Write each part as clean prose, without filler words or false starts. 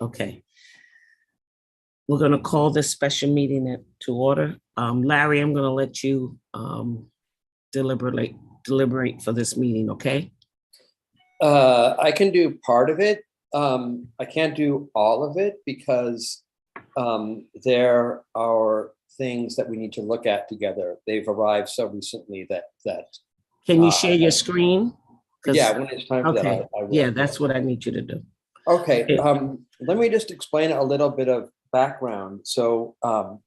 Okay. We're going to call this special meeting to order. Larry, I'm going to let you deliberate for this meeting, okay? I can do part of it. I can't do all of it because there are things that we need to look at together. They've arrived so recently that Can you share your screen? Yeah, when it's time for Okay. that, I will. Yeah, that's what I need you to do. Okay. Let me just explain a little bit of background so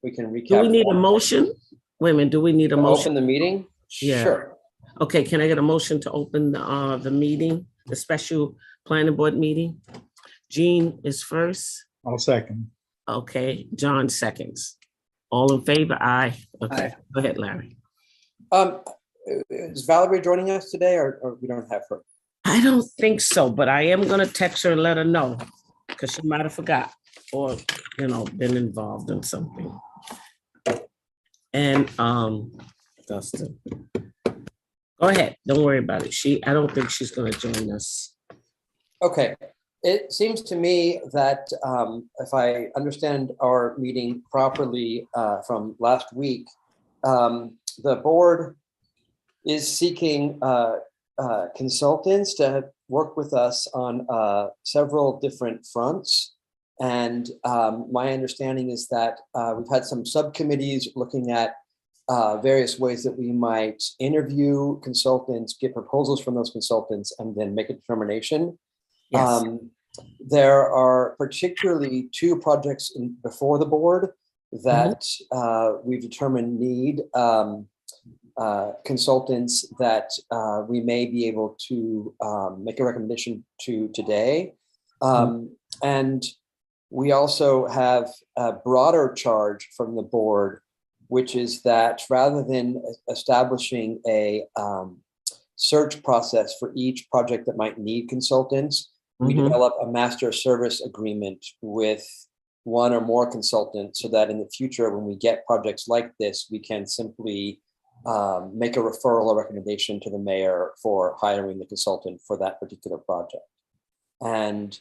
we can recap. Do we need a motion? Wait a minute, do we need a motion? Open the meeting? Yeah. Sure. Okay, can I get a motion to open the meeting, the special planning board meeting? Jean is first. I'll second. Okay, John seconds. All in favor? Aye. Okay, Aye. Go ahead, Larry. Is Valerie joining us today or we don't have her? I don't think so, but I am gonna text her and let her know because she might have forgot or, been involved in something. And Dustin, go ahead. Don't worry about it. I don't think she's gonna join us. Okay. It seems to me that if I understand our meeting properly from last week, the board is seeking consultants to work with us on several different fronts. And my understanding is that we've had some subcommittees looking at various ways that we might interview consultants, get proposals from those consultants, and then make a determination. Yes. There are particularly two projects before the board that we've determined need consultants that we may be able to make a recommendation to today. And we also have a broader charge from the board, which is that rather than establishing a search process for each project that might need consultants, we develop a master service agreement with one or more consultants so that in the future, when we get projects like this, we can simply make a referral or recommendation to the mayor for hiring the consultant for that particular project. And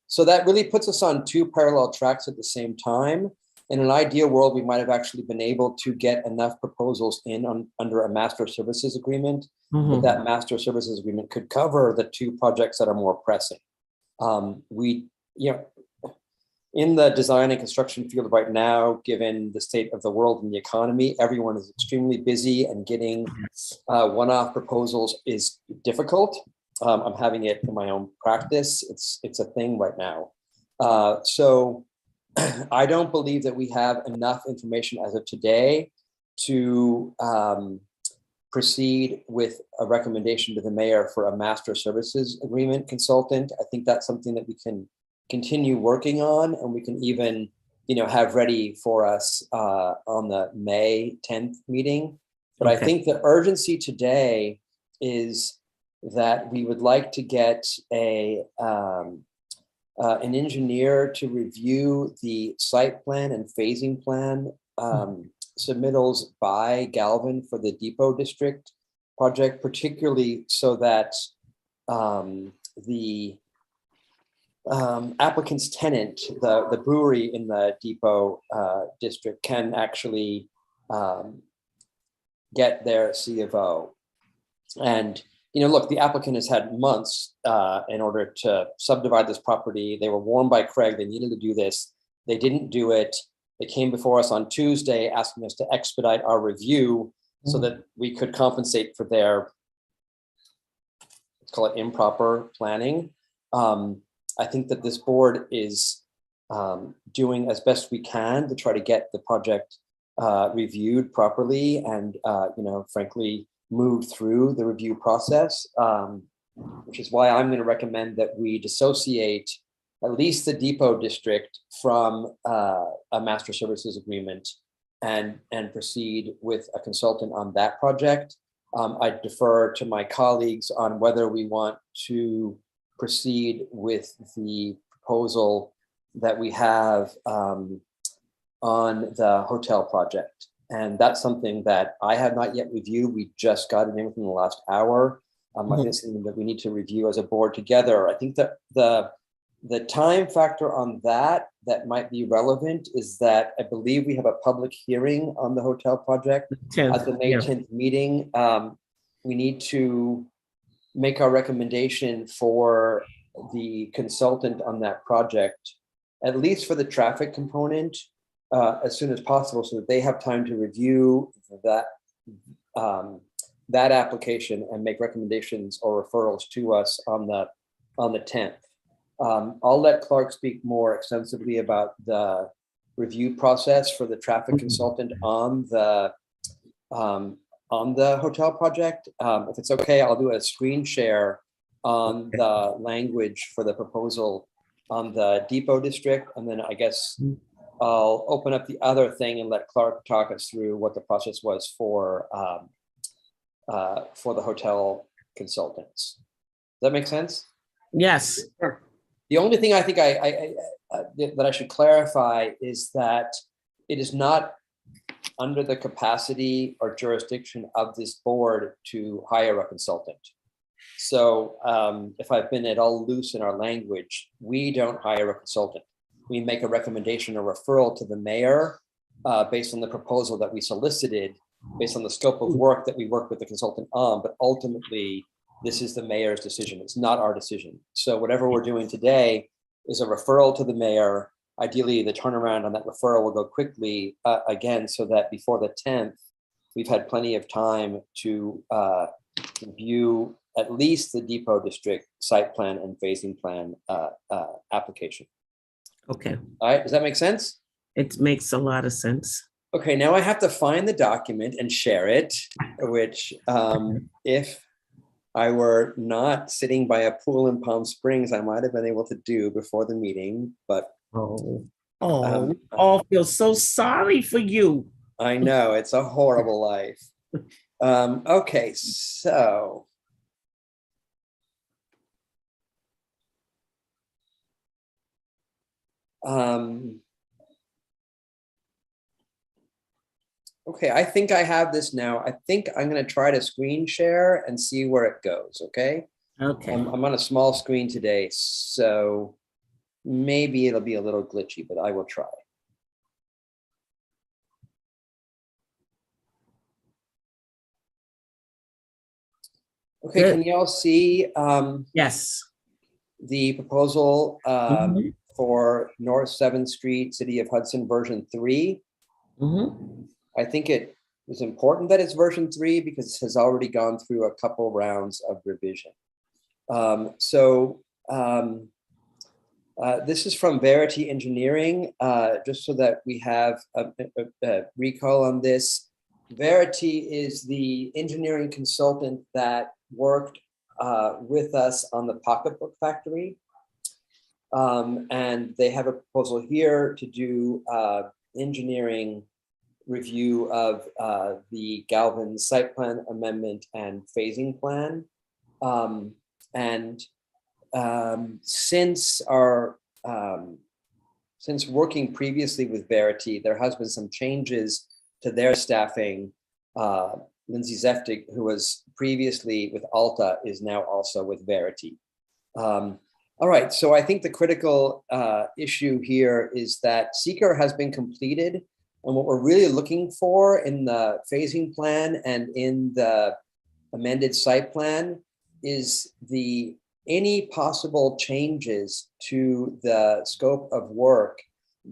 so that really puts us on two parallel tracks at the same time. In an ideal world, we might have actually been able to get enough proposals in under a master services agreement, but that master services agreement could cover the two projects that are more pressing. In the design and construction field right now, given the state of the world and the economy, everyone is extremely busy and getting one-off proposals is difficult. I'm having it in my own practice. It's a thing right now. So I don't believe that we have enough information as of today to proceed with a recommendation to the mayor for a master services agreement consultant. I think that's something that we can continue working on, and we can even, have ready for us on the May 10th meeting. But I think the urgency today is that we would like to get an engineer to review the site plan and phasing plan submittals by Galvin for the Depot District project, particularly so that the applicant's tenant, the brewery in the Depot District, can actually get their C of O. And look, the applicant has had months in order to subdivide this property. They were warned by Craig they needed to do this. They didn't do it. They came before us on Tuesday asking us to expedite our review so that we could compensate for their, let's call it, improper planning. I think that this board is doing as best we can to try to get the project reviewed properly and, frankly, move through the review process, which is why I'm going to recommend that we dissociate at least the Depot District from a master services agreement and proceed with a consultant on that project. I defer to my colleagues on whether we want to proceed with the proposal that we have on the hotel project. And that's something that I have not yet reviewed. We just got it in within the last hour. I think it's something that we need to review as a board together. I think that The time factor on that might be relevant is that I believe we have a public hearing on the hotel project at the May 10th meeting. We need to make our recommendation for the consultant on that project, at least for the traffic component, as soon as possible, so that they have time to review that that application and make recommendations or referrals to us on the 10th. I'll let Clark speak more extensively about the review process for the traffic consultant on the hotel project. If it's okay, I'll do a screen share on the language for the proposal on the depot district, and then I guess I'll open up the other thing and let Clark talk us through what the process was for the hotel consultants. Does that make sense? Yes. Sure. The only thing I think that I should clarify is that it is not under the capacity or jurisdiction of this board to hire a consultant. So if I've been at all loose in our language, we don't hire a consultant. We make a recommendation or referral to the mayor based on the proposal that we solicited, based on the scope of work that we work with the consultant on, but ultimately this is the mayor's decision. It's not our decision. So whatever we're doing today is a referral to the mayor. Ideally, the turnaround on that referral will go quickly again, so that before the 10th, we've had plenty of time to review at least the depot district site plan and phasing plan application. Okay. All right, does that make sense? It makes a lot of sense. Okay, now I have to find the document and share it, which if I were not sitting by a pool in Palm Springs, I might have been able to do before the meeting, but we all feel so sorry for you. I know, it's a horrible life. Okay, so. Okay, I think I have this now. I think I'm going to try to screen share and see where it goes, okay? Okay. I'm on a small screen today, so maybe it'll be a little glitchy, but I will try. Okay, Good. can you all see Yes. the proposal for North 7th Street, City of Hudson version 3? I think it is important that it's version 3 because it has already gone through a couple rounds of revision. This is from Verity Engineering, just so that we have a recall on this. Verity is the engineering consultant that worked with us on the Pocketbook Factory. And they have a proposal here to do engineering review of the Galvin site plan amendment and phasing plan. Since working previously with Verity, there has been some changes to their staffing. Lindsay Zeftig, who was previously with Alta, is now also with Verity. All right, so I think the critical issue here is that seeker has been completed. And what we're really looking for in the phasing plan and in the amended site plan is any possible changes to the scope of work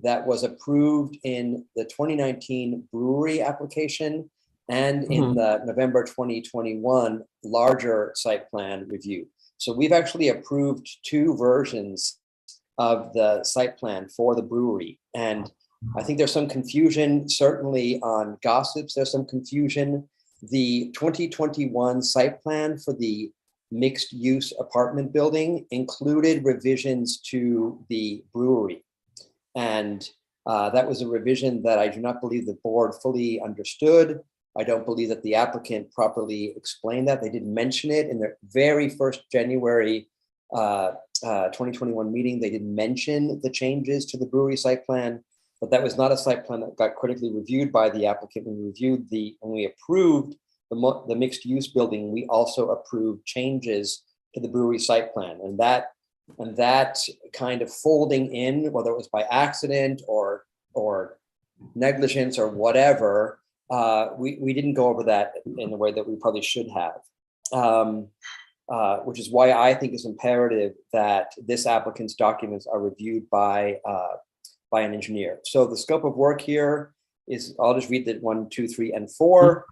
that was approved in the 2019 brewery application and in the November 2021 larger site plan review. So we've actually approved 2 versions of the site plan for the brewery. And I think there's some confusion, certainly on gossips, there's some confusion. The 2021 site plan for the mixed use apartment building included revisions to the brewery. And that was a revision that I do not believe the board fully understood. I don't believe that the applicant properly explained that. They didn't mention it in their very first January 2021 meeting. They didn't mention the changes to the brewery site plan. But that was not a site plan that got critically reviewed by the applicant. When we approved the mixed use building, we also approved changes to the brewery site plan. And that And that kind of folding in, whether it was by accident or negligence or whatever, we didn't go over that in the way that we probably should have. Which is why I think it's imperative that this applicant's documents are reviewed by an engineer. So the scope of work here is, I'll just read the 1, 2, 3, and 4.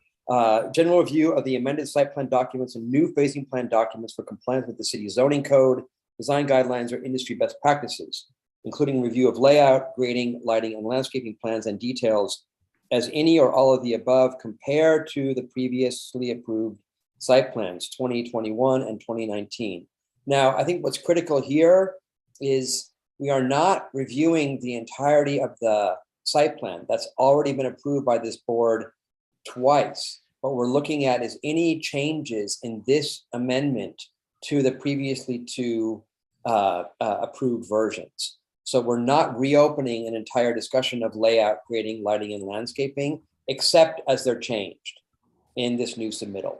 General review of the amended site plan documents and new phasing plan documents for compliance with the city's zoning code, design guidelines, or industry best practices, including review of layout, grading, lighting, and landscaping plans and details as any or all of the above compared to the previously approved site plans 2021 and 2019. Now, I think what's critical here is we are not reviewing the entirety of the site plan that's already been approved by this board twice. What we're looking at is any changes in this amendment to the previously two approved versions. So we're not reopening an entire discussion of layout, grading, lighting, and landscaping, except as they're changed in this new submittal.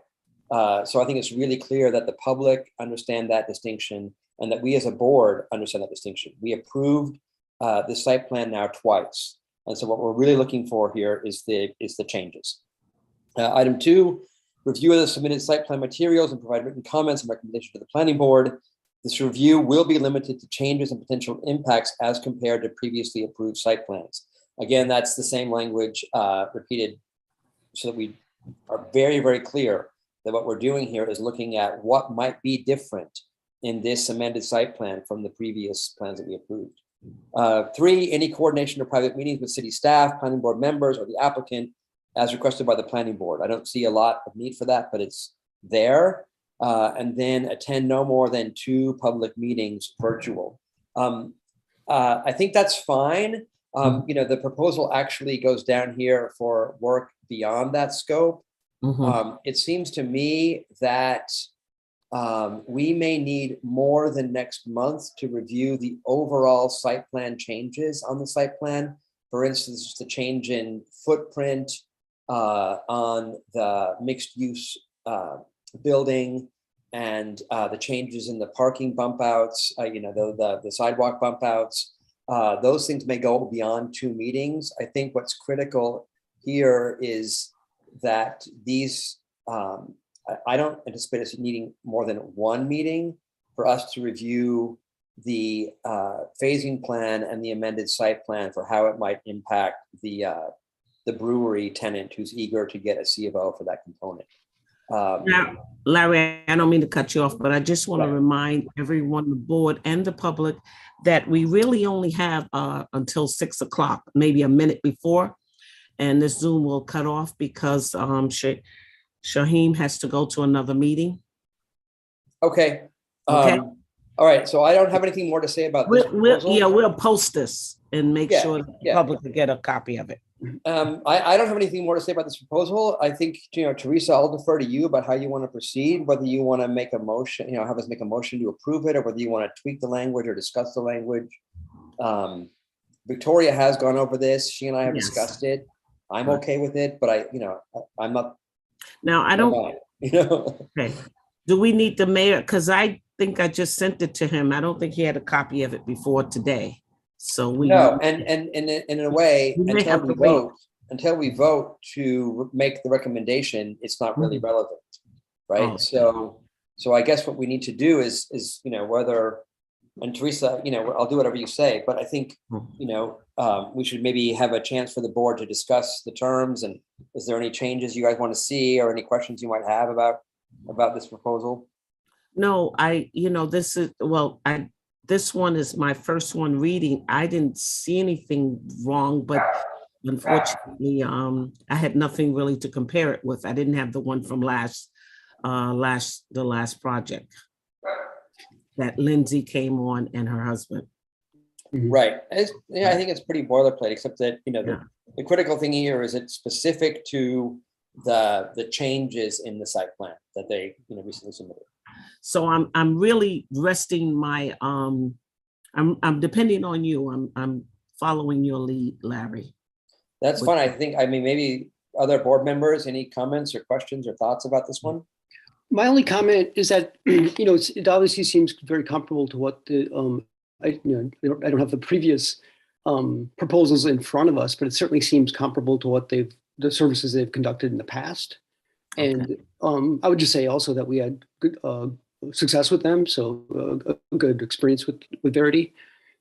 So I think it's really clear that the public understand that distinction and that we as a board understand that distinction. We approved the site plan now twice. And so what we're really looking for here is the changes. Item 2, review of the submitted site plan materials and provide written comments and recommendations to the planning board. This review will be limited to changes and potential impacts as compared to previously approved site plans. Again, that's the same language repeated so that we are very, very clear that what we're doing here is looking at what might be different in this amended site plan from the previous plans that we approved. 3, any coordination of private meetings with city staff, planning board members, or the applicant as requested by the planning board. I don't see a lot of need for that, but it's there. And then attend no more than 2 public meetings virtual. I think that's fine. You know, the proposal actually goes down here for work beyond that scope. It seems to me that we may need more than next month to review the overall site plan changes on the site plan. For instance, the change in footprint on the mixed use building and the changes in the parking bump outs, you know, the sidewalk bump outs. Those things may go beyond 2 meetings. I think what's critical here is that these, I don't anticipate us needing more than 1 meeting for us to review the phasing plan and the amended site plan for how it might impact the brewery tenant who's eager to get a C of O for that component. Now, Larry, I don't mean to cut you off, but I just want to remind everyone, the board and the public, that we really only have until 6 o'clock, maybe a minute before, and this Zoom will cut off because Shaheem has to go to another meeting. Okay. Okay. All right. So I don't have anything more to say about this. We'll post this and make sure the public can get a copy of it. I don't have anything more to say about this proposal. I think, you know, Teresa, I'll defer to you about how you want to proceed, whether you want to make a motion, you know, have us make a motion to approve it, or whether you want to tweak the language or discuss the language. Victoria has gone over this. She and I have discussed it. I'm okay with it, but I'm not. Now, I don't, you know. Okay. Do we need the mayor? Because I think I just sent it to him. I don't think he had a copy of it before today. So we no, and in a way, until we vote to make the recommendation, it's not really relevant, right? So I guess what we need to do is you know, whether, and Teresa, you know, I'll do whatever you say, but I think, you know, we should maybe have a chance for the board to discuss the terms, and is there any changes you guys want to see or any questions you might have about this proposal? No, this one is my first one reading. I didn't see anything wrong, but unfortunately, I had nothing really to compare it with. I didn't have the one from the last project that Lindsay came on and her husband. Right. I think it's pretty boilerplate, except that, you know, the critical thing here is it's specific to the changes in the site plan that they, you know, recently submitted. So I'm really resting my I'm depending on you. I'm following your lead, Larry. That's fine. I mean, maybe other board members, any comments or questions or thoughts about this one? My only comment is that, it obviously seems very comparable to what I don't have the previous proposals in front of us, but it certainly seems comparable to what the services they've conducted in the past. And I would just say also that we had good success with them, so a good experience with Verity.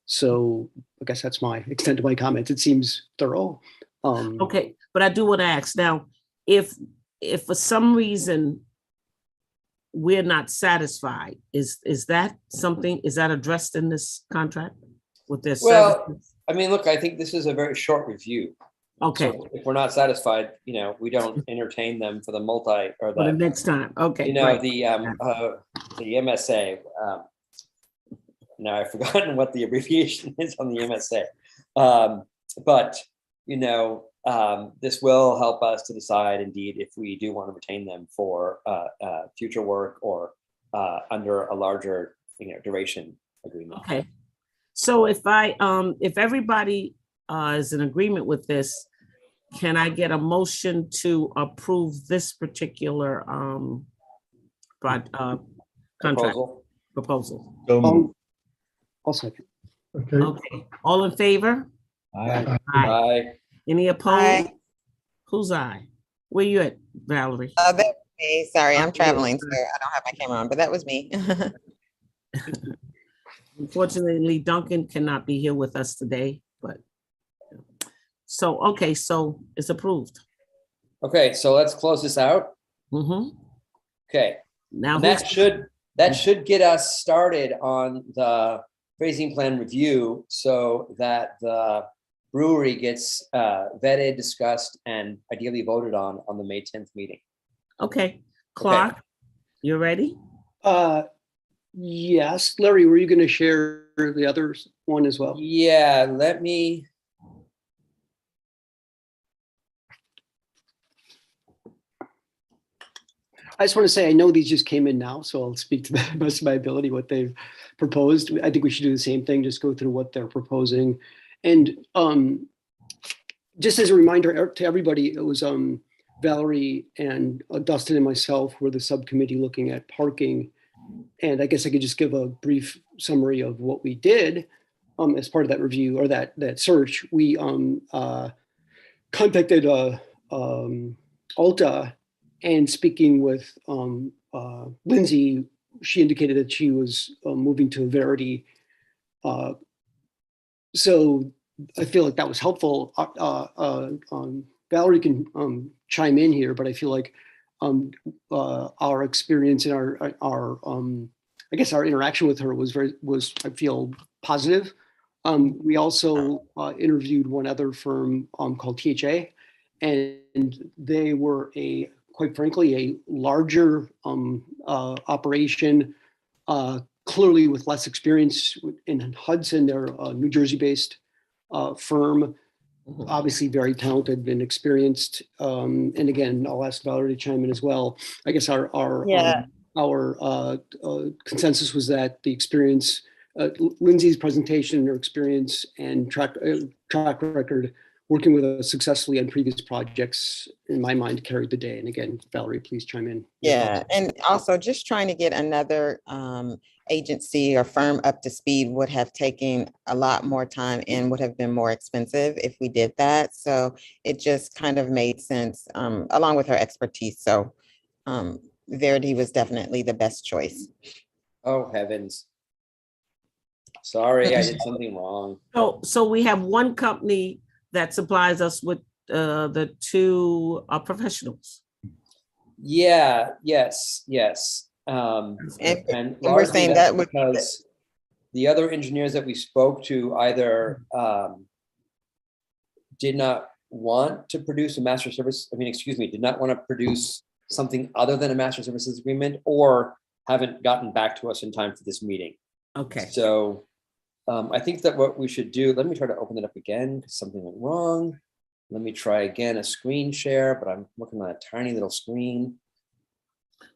So I guess that's my extent of my comments. It seems thorough. Okay, but I do want to ask now, if for some reason we're not satisfied, is that addressed in this contract with this? Well, I mean, look, I think this is a very short review. Okay. So if we're not satisfied, we don't entertain them for the For the next time. Okay. The MSA. Now I've forgotten what the abbreviation is on the MSA. But this will help us to decide indeed if we do want to retain them for future work or under a larger duration agreement. Okay. So if everybody is in agreement with this, can I get a motion to approve this particular contract proposal? I'll second. Okay. All in favor? Aye. Aye. Any opposed? Aye. Who's aye? Where you at, Valerie? That was me. Sorry, I'm Okay. traveling, so I don't have my camera on, but that was me. Unfortunately, Duncan cannot be here with us today, but so it's approved. Okay, so let's close this out. Mm-hmm. Okay. Now And that should get us started on the phasing plan review so that the brewery gets vetted, discussed, and ideally voted on the May 10th meeting. Okay, Clark, you ready? Yes. Larry, were you going to share the other one as well? Yeah, let me. I just want to say, I know these just came in now, so I'll speak to the best of my ability what they've proposed. I think we should do the same thing, just go through what they're proposing. And just as a reminder to everybody, it was Valerie and Dustin and myself were the subcommittee looking at parking. And I guess I could just give a brief summary of what we did as part of that review or that search. We contacted Alta, and speaking with Lindsay, she indicated that she was moving to Verity. So I feel like that was helpful. Valerie can chime in here, but I feel like our experience and our I guess our interaction with her was I feel positive. We also interviewed one other firm called THA, and they were quite frankly, a larger operation, clearly with less experience in Hudson. They're a New Jersey-based firm, obviously very talented and experienced. And again, I'll ask Valerie to chime in as well. I guess our consensus was that the experience, Lindsay's presentation, her experience and track record working with us successfully on previous projects, in my mind, carried the day. And again, Valerie, please chime in. Yeah, and also just trying to get another agency or firm up to speed would have taken a lot more time and would have been more expensive if we did that. So it just kind of made sense along with her expertise. So Verity was definitely the best choice. Oh, heavens. Sorry, I did something wrong. So we have one company that supplies us with the two professionals. Yeah, yes. And we're largely saying that's that would because the other engineers that we spoke to either did not want to produce a master service, did not want to produce something other than a master services agreement, or haven't gotten back to us in time for this meeting. Okay. So I think that what we should do, let me try to open it up again because something went wrong. Let me try again a screen share, but I'm looking on a tiny little screen.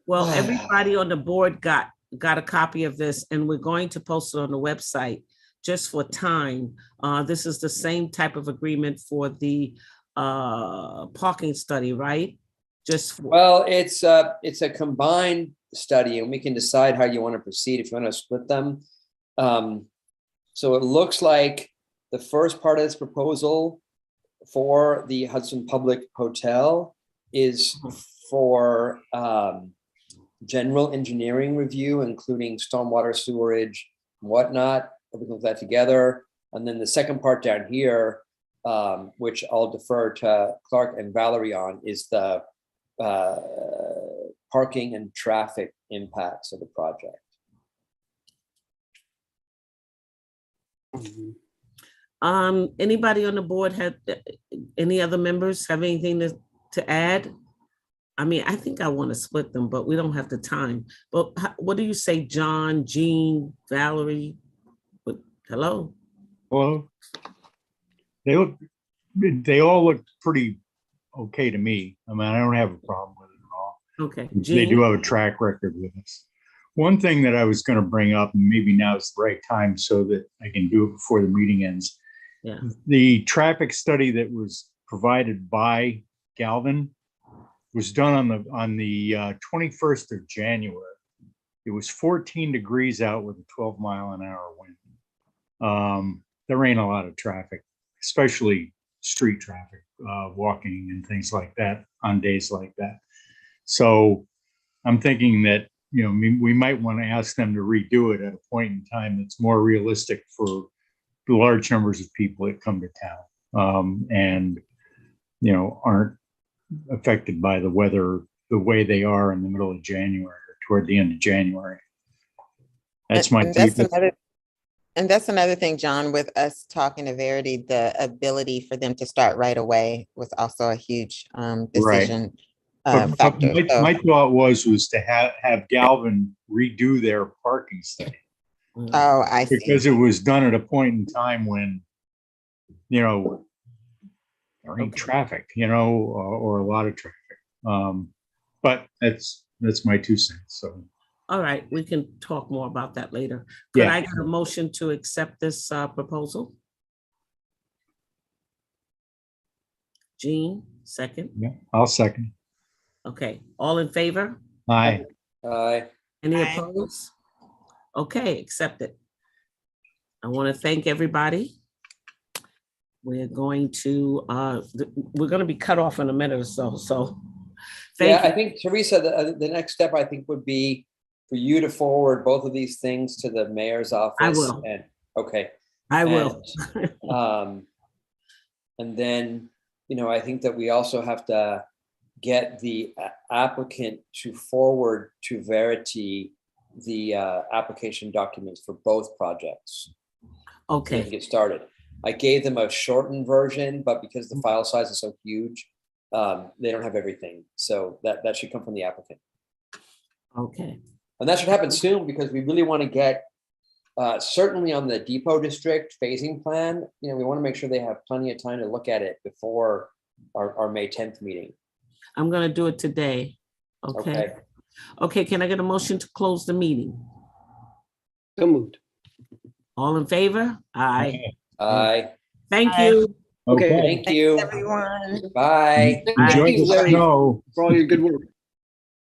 Well, everybody on the board got a copy of this, and we're going to post it on the website just for time. This is the same type of agreement for the parking study, right? Well, it's a combined study, and we can decide how you want to proceed, if you want to split them. So it looks like the first part of this proposal for the Hudson Public Hotel is for general engineering review, including stormwater, sewerage, and whatnot. We can look at that together. And then the second part down here, which I'll defer to Clark and Valerie on, is the parking and traffic impacts of the project. Anybody on the board have, any other members have anything to add? I mean, I think I want to split them, but we don't have the time. But what do you say, John, Jean, Valerie? Hello? Hello. They all look pretty okay to me. I mean, I don't have a problem with it at all. Okay. They Jean? do have a track record with us. One thing that I was going to bring up, and maybe now is the right time so that I can do it before the meeting ends. Yeah. The traffic study that was provided by Galvin was done on the 21st of January. It was 14 degrees out with a 12-mile-an-hour wind. There ain't a lot of traffic, especially street traffic, walking and things like that on days like that. So I'm thinking that, you know, we might want to ask them to redo it at a point in time that's more realistic for the large numbers of people that come to town, and, you know, aren't affected by the weather the way they are in the middle of January or toward the end of January. That's my And that's another thing, John, with us talking to Verity, the ability for them to start right away was also a huge decision factor. My thought was to have Galvin redo their parking study. Oh, I see. Because it was done at a point in time when, you know, there ain't traffic, you know, or a lot of traffic. But that's my 2 cents. So. All right, we can talk more about that later. Could Yeah. I get a motion to accept this proposal? Jean, second. Yeah, I'll second. Okay, all in favor? Aye. Any Aye. opposed? Okay, accepted. I want to thank everybody. We're going to be cut off in a minute or so. So Yeah, thank I you. think, Teresa, the next step, I think, would be for you to forward both of these things to the mayor's office. I will. And, okay. I will. And then, you know, I think that we also have to get the applicant to forward to Verity the application documents for both projects. So we can Okay, get started. I gave them a shortened version, but because the file size is so huge, they don't have everything. So that should come from the applicant. okay. And that should happen soon because we really want to get, certainly on the Depot District phasing plan, you know, we want to make sure they have plenty of time to look at it before our May 10th meeting. I'm gonna do it today. Okay. Okay, can I get a motion to close the meeting? So moved. All in favor? Aye. Aye. Thank Aye. you. Okay. Thank you. Everyone. Bye. Enjoy Thank you, the Larry, snow. for all your good work.